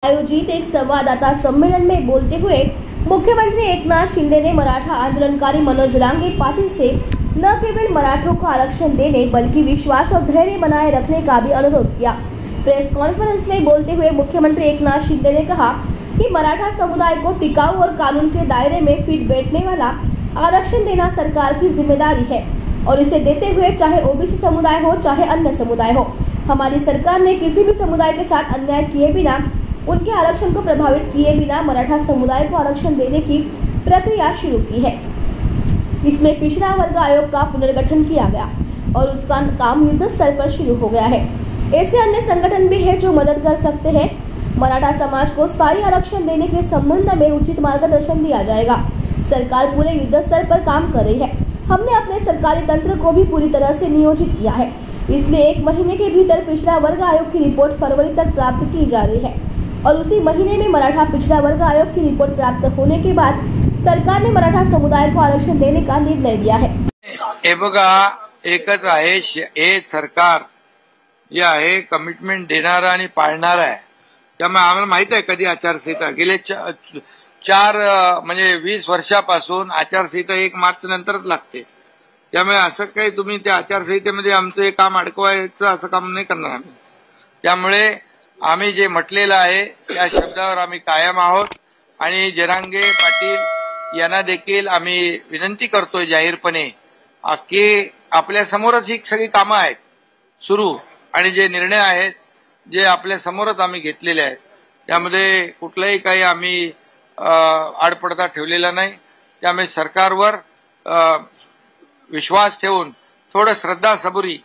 आयोजित एक संवाददाता सम्मेलन में बोलते हुए मुख्यमंत्री एकनाथ शिंदे ने मराठा आंदोलनकारी मनोज जरांगे पाटिल से न केवल मराठों को आरक्षण देने बल्कि विश्वास और धैर्य बनाए रखने का भी अनुरोध किया। प्रेस कॉन्फ्रेंस में बोलते हुए मुख्यमंत्री एकनाथ शिंदे ने कहा कि मराठा समुदाय को टिकाऊ और कानून के दायरे में फिट बैठने वाला आरक्षण देना सरकार की जिम्मेदारी है और इसे देते हुए चाहे ओबीसी समुदाय हो चाहे अन्य समुदाय हो, हमारी सरकार ने किसी भी समुदाय के साथ अन्याय किए बिना, उनके आरक्षण को प्रभावित किए बिना मराठा समुदाय को आरक्षण देने की प्रक्रिया शुरू की है। इसमें पिछड़ा वर्ग आयोग का पुनर्गठन किया गया और उसका काम युद्ध स्तर पर शुरू हो गया है। ऐसे अन्य संगठन भी है जो मदद कर सकते हैं। मराठा समाज को स्थायी आरक्षण देने के संबंध में उचित मार्गदर्शन दिया जाएगा। सरकार पूरे युद्ध स्तर पर काम कर रही है। हमने अपने सरकारी तंत्र को भी पूरी तरह से नियोजित किया है, इसलिए 1 महीने के भीतर पिछड़ा वर्ग आयोग की रिपोर्ट फरवरी तक प्राप्त की जा रही है और उसी महीने में मराठा पिछड़ा वर्ग आयोग की रिपोर्ट प्राप्त होने के बाद सरकार ने मराठा समुदाय को आरक्षण देने का निर्णय लिया है। हे बघा, एकच आहे, हे सरकार जे आहे कमिटमेंट देणारा आणि पाळणारा आहे। त्यामुळे आम्हाला माहित आहे कधी आचारसंहिता गेले 20 वर्षापासून आचारसंहिता 1 मार्च नंतरच लागते। त्यामुळे असं काही तुम्ही त्या आचारसंहितेमध्ये आमचं हे काम अडकवायचं असं काम नाही करणार आम्ही। त्यामुळे आम्ही जे म्हटलेलं आहे त्या शब्दावर आम्ही कायम आहोत आणि जरांगे पाटील यांना देखील आम्ही विनंती करतोय जाहीरपणे की आपल्या समोरच ही सगळी कामं आहेत सुरू आणि जे निर्णय आहेत जे आपल्या समोरच आम्ही घेतलेले आहेत त्यामध्ये कुठलाही काही आम्ही आडपडदा ठेवलेला नाही। त्यामुळे सरकारवर विश्वास ठेवून थोडं श्रद्धा सबुरी